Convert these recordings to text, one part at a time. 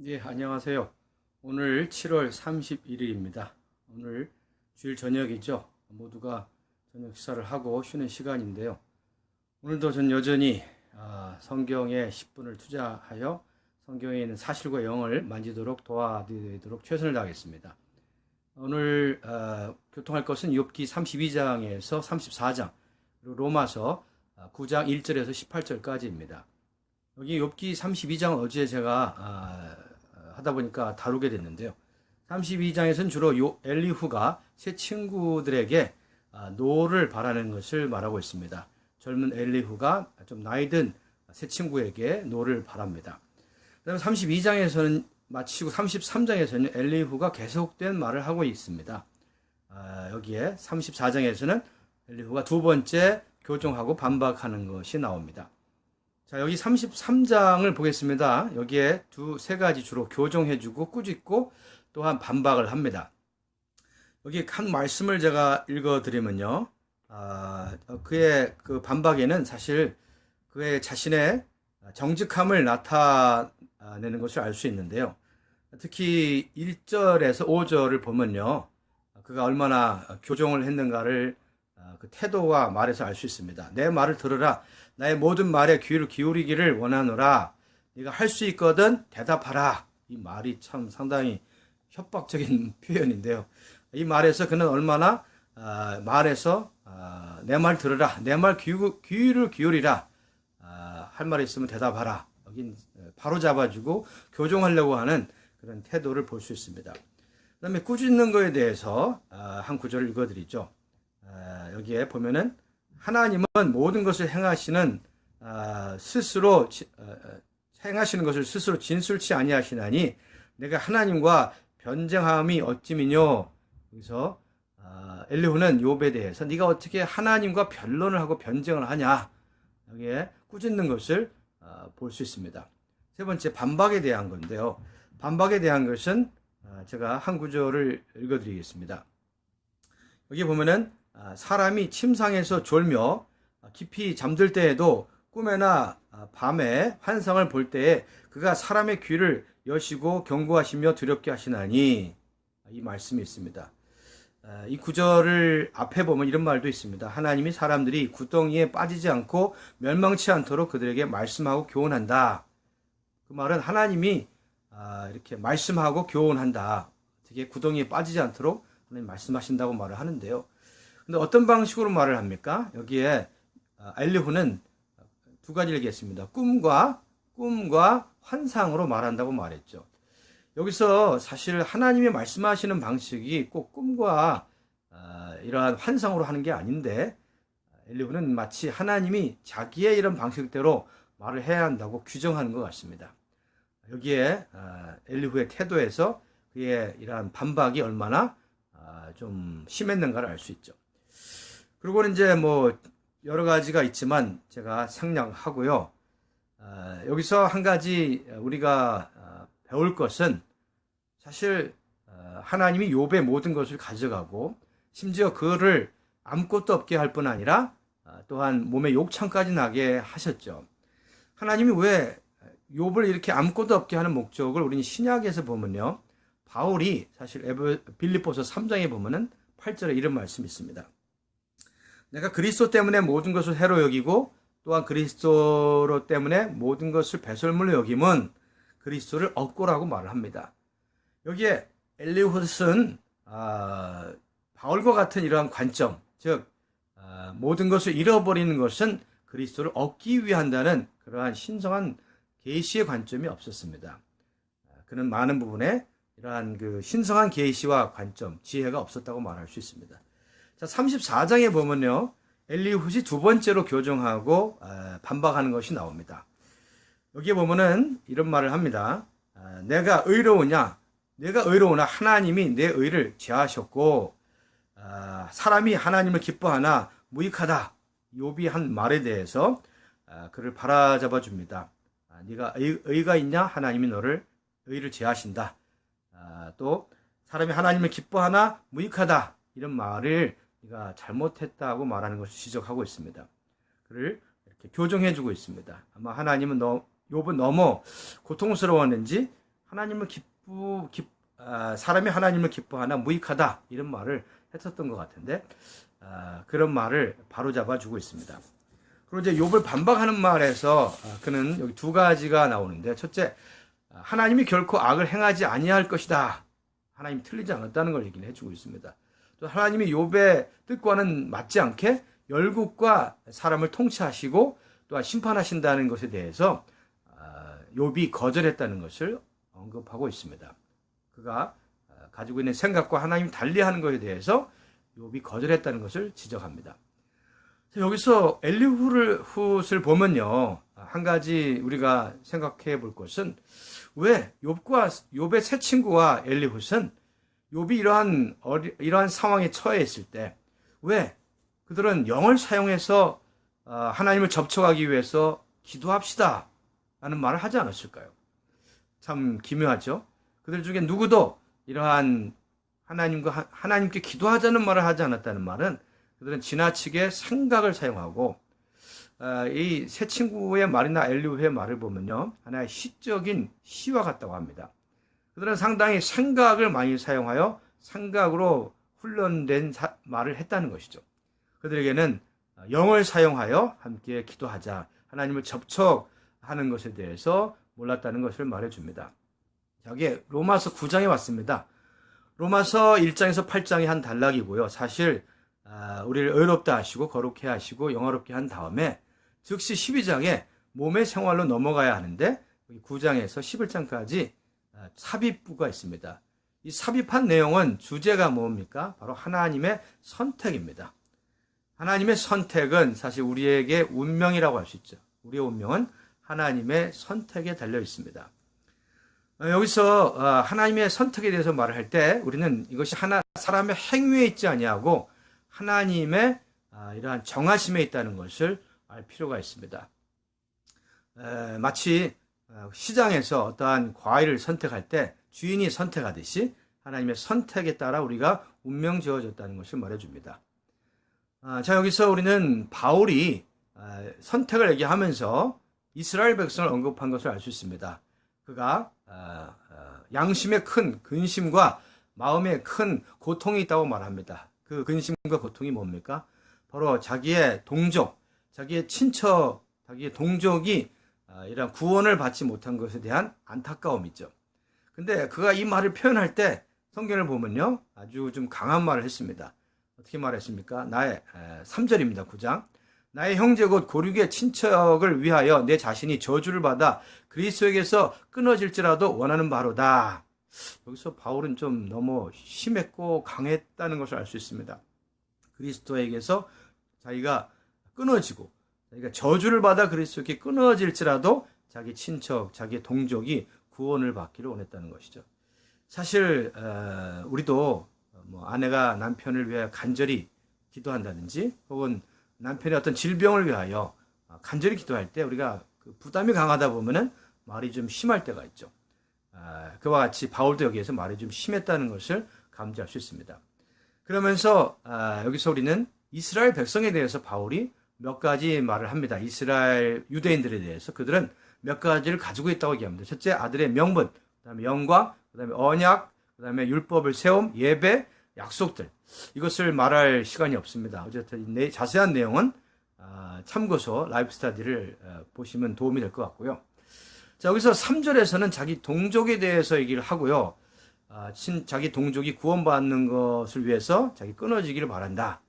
예, 안녕하세요. 오늘 7월 31일입니다. 오늘 주일 저녁이죠. 모두가 저녁 식사를 하고 쉬는 시간인데요. 오늘도 전 여전히 성경에 10분을 투자하여 성경에 있는 사실과 영을 만지도록 도와드리도록 최선을 다하겠습니다. 오늘 교통할 것은 욥기 32장에서 34장, 그리고 로마서 9장 1절에서 18절까지입니다. 여기 욥기 32장 어제 제가 하다 보니까 다루게 됐는데요. 32장에서는 주로 엘리후가 세 친구들에게 노를 바라는 것을 말하고 있습니다. 젊은 엘리후가 좀 나이든 세 친구에게 노를 바랍니다. 그다음에 32장에서는 마치고 33장에서는 엘리후가 계속된 말을 하고 있습니다. 여기에 34장에서는 엘리후가 두 번째 교정하고 반박하는 것이 나옵니다. 자, 여기 33장을 보겠습니다. 여기에 세 가지 주로 교정해주고 꾸짖고 또한 반박을 합니다. 여기 한 말씀을 제가 읽어드리면요. 그의 그 반박에는 사실 그의 자신의 정직함을 나타내는 것을 알 수 있는데요. 특히 1절에서 5절을 보면요. 그가 얼마나 교정을 했는가를 그 태도와 말에서 알 수 있습니다. 내 말을 들으라. 나의 모든 말에 귀를 기울이기를 원하노라. 네가 할 수 있거든 대답하라. 이 말이 참 상당히 협박적인 표현인데요. 이 말에서 그는 얼마나 말에서 내 말 들으라. 내 말 귀를 기울이라. 할 말이 있으면 대답하라. 여긴 바로 잡아주고 교정하려고 하는 그런 태도를 볼 수 있습니다. 그 다음에 꾸짖는 거에 대해서 한 구절을 읽어드리죠. 여기에 보면은 하나님은 모든 것을 행하시는 행하시는 것을 스스로 진술치 아니하시나니 내가 하나님과 변쟁함이 어찌미뇨. 여기서 엘리후는 욥에 대해서 네가 어떻게 하나님과 변론을 하고 변쟁을 하냐. 여기에 꾸짖는 것을 볼 수 있습니다. 세 번째 반박에 대한 건데요. 반박에 대한 것은 제가 한 구절을 읽어드리겠습니다. 여기 보면은 사람이 침상에서 졸며 깊이 잠들 때에도 꿈에나 밤에 환상을 볼 때에 그가 사람의 귀를 여시고 경고하시며 두렵게 하시나니, 이 말씀이 있습니다. 이 구절을 앞에 보면 이런 말도 있습니다. 하나님이 사람들이 구덩이에 빠지지 않고 멸망치 않도록 그들에게 말씀하고 교훈한다. 그 말은 하나님이 이렇게 말씀하고 교훈한다. 어떻게 구덩이에 빠지지 않도록 하나님 말씀하신다고 말을 하는데요. 근데 어떤 방식으로 말을 합니까? 여기에 엘리후는 두 가지를 얘기했습니다. 꿈과 환상으로 말한다고 말했죠. 여기서 사실 하나님이 말씀하시는 방식이 꼭 꿈과 이러한 환상으로 하는 게 아닌데, 엘리후는 마치 하나님이 자기의 이런 방식대로 말을 해야 한다고 규정하는 것 같습니다. 여기에 엘리후의 태도에서 그의 이러한 반박이 얼마나 좀 심했는가를 알 수 있죠. 그리고 이제 뭐 여러 가지가 있지만 제가 생략하고요. 여기서 한 가지 우리가 배울 것은 사실 하나님이 욥의 모든 것을 가져가고 심지어 그를 아무것도 없게 할 뿐 아니라 또한 몸에 욕창까지 나게 하셨죠. 하나님이 왜 욥을 이렇게 아무것도 없게 하는 목적을 우리는 신약에서 보면요. 바울이 사실 빌립보서 3장에 보면은 8절에 이런 말씀이 있습니다. 내가 그리스도 때문에 모든 것을 해로 여기고 또한 그리스도 때문에 모든 것을 배설물로 여김은 그리스도를 얻고라고 말을 합니다. 여기에 엘리후는 바울과 같은 이러한 관점, 즉 모든 것을 잃어버리는 것은 그리스도를 얻기 위한다는 그러한 신성한 계시의 관점이 없었습니다. 그는 많은 부분에 이러한 그 신성한 계시와 관점, 지혜가 없었다고 말할 수 있습니다. 자, 34장에 보면요. 엘리후시 두 번째로 교정하고 반박하는 것이 나옵니다. 여기에 보면은 이런 말을 합니다. 내가 의로우냐? 내가 의로우나 하나님이 내 의를 제하셨고 사람이 하나님을 기뻐하나 무익하다. 욥이 한 말에 대해서 그를 바라잡아 줍니다. 네가 의가 있냐? 하나님이 너를 의를 제하신다. 또 사람이 하나님을 기뻐하나 무익하다. 이런 말을 네가 잘못했다고 말하는 것을 지적하고 있습니다. 그를 이렇게 교정해주고 있습니다. 아마 하나님은 욥은 너무 고통스러웠는지 사람이 하나님을 기뻐하나 무익하다 이런 말을 했었던 것 같은데 그런 말을 바로잡아 주고 있습니다. 그리고 이제 욥을 반박하는 말에서 그는 여기 두 가지가 나오는데 첫째, 하나님이 결코 악을 행하지 아니할 것이다. 하나님이 틀리지 않았다는 걸 얘기를 해주고 있습니다. 또 하나님이 욥의 뜻과는 맞지 않게 열국과 사람을 통치하시고 또한 심판하신다는 것에 대해서 욥이 거절했다는 것을 언급하고 있습니다. 그가 가지고 있는 생각과 하나님이 달리하는 것에 대해서 욥이 거절했다는 것을 지적합니다. 여기서 엘리훗을 보면요, 한 가지 우리가 생각해 볼 것은 왜 욥의 세 친구와 엘리훗은 욥이 이러한 상황에 처해 있을 때 왜 그들은 영을 사용해서 하나님을 접촉하기 위해서 기도합시다 라는 말을 하지 않았을까요? 참 기묘하죠. 그들 중에 누구도 이러한 하나님께 기도하자는 말을 하지 않았다는 말은 그들은 지나치게 생각을 사용하고 이 세 친구의 말이나 엘리후의 말을 보면요, 하나의 시적인 시와 같다고 합니다. 그들은 상당히 생각을 많이 사용하여 생각으로 훈련된 말을 했다는 것이죠. 그들에게는 영을 사용하여 함께 기도하자, 하나님을 접촉하는 것에 대해서 몰랐다는 것을 말해줍니다. 여기에 로마서 9장에 왔습니다. 로마서 1장에서 8장이 한 단락이고요. 사실 우리를 의롭다 하시고 거룩해 하시고 영화롭게 한 다음에 즉시 12장에 몸의 생활로 넘어가야 하는데 9장에서 11장까지 삽입부가 있습니다. 이 삽입한 내용은 주제가 뭡니까? 바로 하나님의 선택입니다. 하나님의 선택은 사실 우리에게 운명이라고 할 수 있죠. 우리의 운명은 하나님의 선택에 달려 있습니다. 여기서 하나님의 선택에 대해서 말을 할 때 우리는 이것이 사람의 행위에 있지 아니하고 하나님의 이러한 정하심에 있다는 것을 알 필요가 있습니다. 마치 시장에서 어떠한 과일을 선택할 때 주인이 선택하듯이 하나님의 선택에 따라 우리가 운명 지어졌다는 것을 말해줍니다. 자, 여기서 우리는 바울이 선택을 얘기하면서 이스라엘 백성을 언급한 것을 알 수 있습니다. 그가 양심의 큰 근심과 마음의 큰 고통이 있다고 말합니다. 그 근심과 고통이 뭡니까? 바로 자기의 동족, 자기의 친척, 자기의 동족이 이런 구원을 받지 못한 것에 대한 안타까움이죠. 근데 그가 이 말을 표현할 때 성경을 보면요, 아주 좀 강한 말을 했습니다. 어떻게 말했습니까? 3절입니다. 9장. 나의 형제 곧 고륙의 친척을 위하여 내 자신이 저주를 받아 그리스도에게서 끊어질지라도 원하는 바로다. 여기서 바울은 좀 너무 심했고 강했다는 것을 알 수 있습니다. 그리스도에게서 자기가 끊어지고 자기가 저주를 받아 그리스도에게 끊어질지라도 자기 친척, 자기 동족이 구원을 받기를 원했다는 것이죠. 사실 우리도 아내가 남편을 위하여 간절히 기도한다든지 혹은 남편의 어떤 질병을 위하여 간절히 기도할 때 우리가 부담이 강하다 보면은 말이 좀 심할 때가 있죠. 그와 같이 바울도 여기에서 말이 좀 심했다는 것을 감지할 수 있습니다. 그러면서 여기서 우리는 이스라엘 백성에 대해서 바울이 몇 가지 말을 합니다. 이스라엘 유대인들에 대해서 그들은 몇 가지를 가지고 있다고 얘기합니다. 첫째, 아들의 명분, 그다음에 영광, 그다음에 언약, 그다음에 율법을 세움, 예배, 약속들. 이것을 말할 시간이 없습니다. 어쨌든 자세한 내용은 참고서 라이브 스터디를 보시면 도움이 될 것 같고요. 자, 여기서 3절에서는 자기 동족에 대해서 얘기를 하고요. 자기 동족이 구원받는 것을 위해서 자기 끊어지기를 바란다.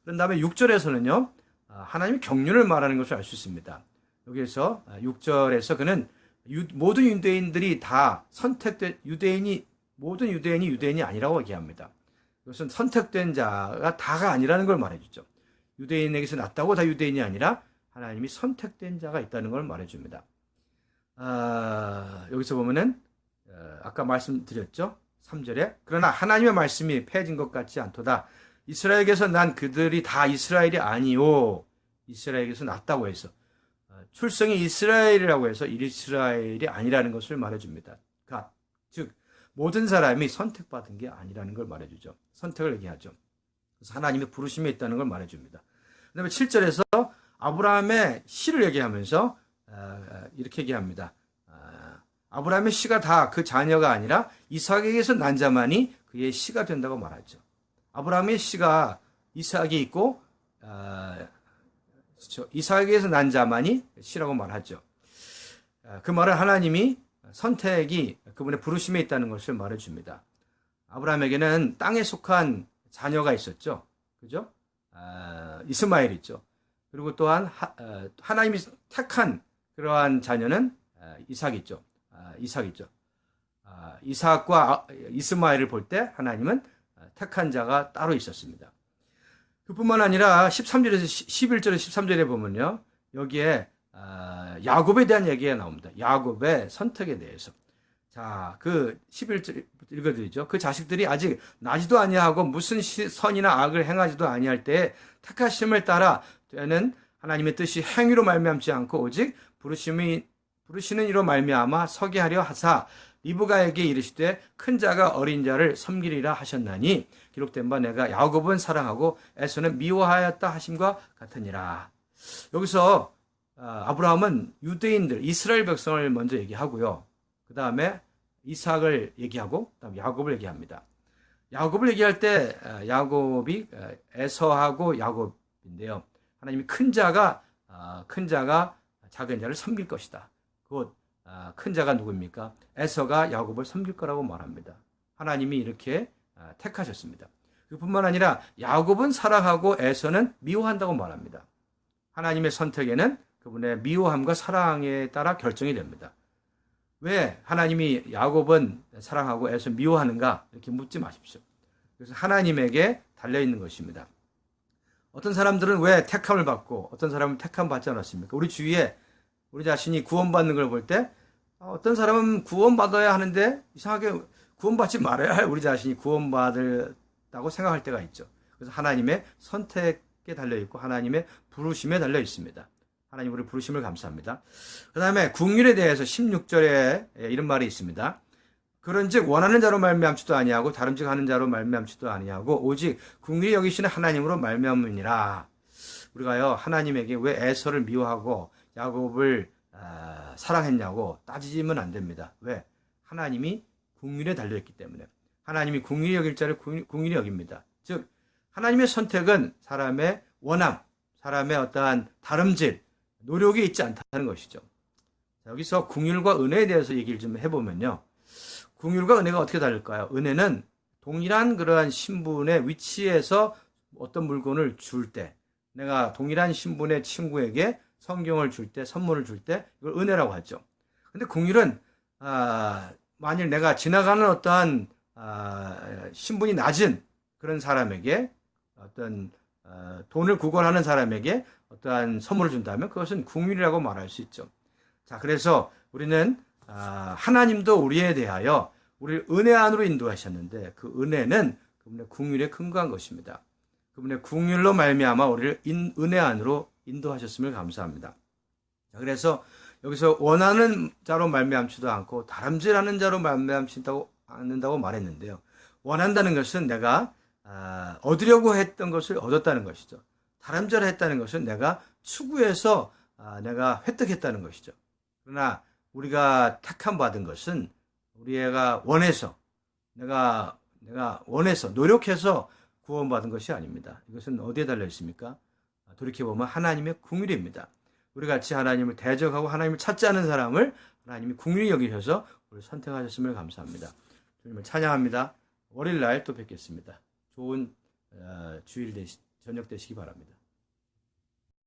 그런 다음에 6절에서는요, 하나님의 경륜을 말하는 것을 알 수 있습니다. 여기에서 6절에서 그는 모든 유대인들이 다 모든 유대인이 유대인이 아니라고 얘기합니다. 이것은 선택된 자가 다가 아니라는 걸 말해주죠. 유대인에게서 낫다고 다 유대인이 아니라 하나님이 선택된 자가 있다는 걸 말해줍니다. 여기서 보면은 아까 말씀드렸죠. 3절에 그러나 하나님의 말씀이 폐해진 것 같지 않도다. 이스라엘에게서 난 그들이 다 이스라엘이 아니요. 이스라엘에게서 낫다고 해서 출생이 이스라엘이라고 해서 이스라엘이 아니라는 것을 말해줍니다. 즉 모든 사람이 선택받은 게 아니라는 걸 말해주죠. 선택을 얘기하죠. 그래서 하나님의 부르심에 있다는 걸 말해줍니다. 그 다음에 7절에서 아브라함의 씨를 얘기하면서 이렇게 얘기합니다. 아브라함의 씨가 다 그 자녀가 아니라 이삭에게서 난 자만이 그의 씨가 된다고 말하죠. 아브라함의 씨가 이삭이 있고 이삭에게서 난 자만이 씨라고 말하죠. 그 말은 하나님이 선택이 그분의 부르심에 있다는 것을 말해줍니다. 아브라함에게는 땅에 속한 자녀가 있었죠. 그죠? 이스마엘 있죠. 그리고 또한 하나님이 택한 그러한 자녀는 이삭 있죠. 이삭과 이스마엘을 볼 때 하나님은 택한 자가 따로 있었습니다. 그뿐만 아니라 13절에서 11절에 13절에 보면요. 여기에 야곱에 대한 얘기가 나옵니다. 야곱의 선택에 대해서. 자, 그 11절 읽어드리죠. 그 자식들이 아직 나지도 아니하고 무슨 선이나 악을 행하지도 아니할 때에 택하심을 따라 되는 하나님의 뜻이 행위로 말미암지 않고 오직 부르시는 이로 말미암아 서게 하려 하사 리브가에게 이르시되 큰 자가 어린 자를 섬기리라 하셨나니 기록된 바 내가 야곱은 사랑하고 에서는 미워하였다 하심과 같으니라. 여기서 아브라함은 유대인들 이스라엘 백성을 먼저 얘기하고요. 그 다음에 이삭을 얘기하고 그다음 야곱을 얘기합니다. 야곱을 얘기할 때 야곱이 에서하고 야곱인데요. 하나님이 큰 자가 작은 자를 섬길 것이다. 곧 큰 자가 누구입니까? 에서가 야곱을 섬길 거라고 말합니다. 하나님이 이렇게 택하셨습니다. 그뿐만 아니라 야곱은 사랑하고 에서는 미워한다고 말합니다. 하나님의 선택에는 그분의 미워함과 사랑에 따라 결정이 됩니다. 왜 하나님이 야곱은 사랑하고 에서 미워하는가? 이렇게 묻지 마십시오. 그래서 하나님에게 달려있는 것입니다. 어떤 사람들은 왜 택함을 받고 어떤 사람은 택함 받지 않았습니까? 우리 주위에 우리 자신이 구원받는 걸 볼 때 어떤 사람은 구원받아야 하는데 이상하게 구원받지 말아야 할 우리 자신이 구원받았다고 생각할 때가 있죠. 그래서 하나님의 선택에 달려있고 하나님의 부르심에 달려있습니다. 하나님 우리 부르심을 감사합니다. 그 다음에 국률에 대해서 16절에 이런 말이 있습니다. 그런즉 원하는 자로 말미암지도 아니하고 다름직하는 자로 말미암지도 아니하고 오직 국률이 여기시는 하나님으로 말미암으니라. 우리가요 하나님에게 왜 에서를 미워하고 야곱을 사랑했냐고 따지면 안 됩니다. 왜? 하나님이 국률에 달려있기 때문에. 하나님이 국률이 여길 자를 국률이 여깁니다. 즉 하나님의 선택은 사람의 원함, 사람의 어떠한 다름질, 노력이 있지 않다는 것이죠. 여기서 국률과 은혜에 대해서 얘기를 좀 해보면요. 국률과 은혜가 어떻게 다를까요? 은혜는 동일한 그러한 신분의 위치에서 어떤 물건을 줄 때, 내가 동일한 신분의 친구에게 성경을 줄 때, 선물을 줄 때, 이걸 은혜라고 하죠. 근데 국률은, 만일 내가 지나가는 어떠한, 신분이 낮은 그런 사람에게, 어떤, 돈을 구걸하는 사람에게 어떠한 선물을 준다면 그것은 국률이라고 말할 수 있죠. 자, 그래서 우리는, 하나님도 우리에 대하여 우리를 은혜 안으로 인도하셨는데 그 은혜는 그분의 국률에 근거한 것입니다. 그분의 국률로 말미암아 우리를 은혜 안으로 인도하셨음을 감사합니다. 자, 그래서 여기서 원하는 자로 말미암지도 않고 다름질하는 자로 말미암지도 않는다고 말했는데요. 원한다는 것은 내가 얻으려고 했던 것을 얻었다는 것이죠. 다름질했다는 것은 내가 추구해서 내가 획득했다는 것이죠. 그러나 우리가 택함 받은 것은 우리가 원해서 내가 원해서 노력해서 구원받은 것이 아닙니다. 이것은 어디에 달려 있습니까? 돌이켜보면 하나님의 국률입니다. 우리 같이 하나님을 대적하고 하나님을 찾지 않은 사람을 하나님이 국률이 여기셔서 우리를 선택하셨음을 감사합니다. 주님을 찬양합니다. 월요일 날 또 뵙겠습니다. 좋은 주일 저녁 되시기 바랍니다.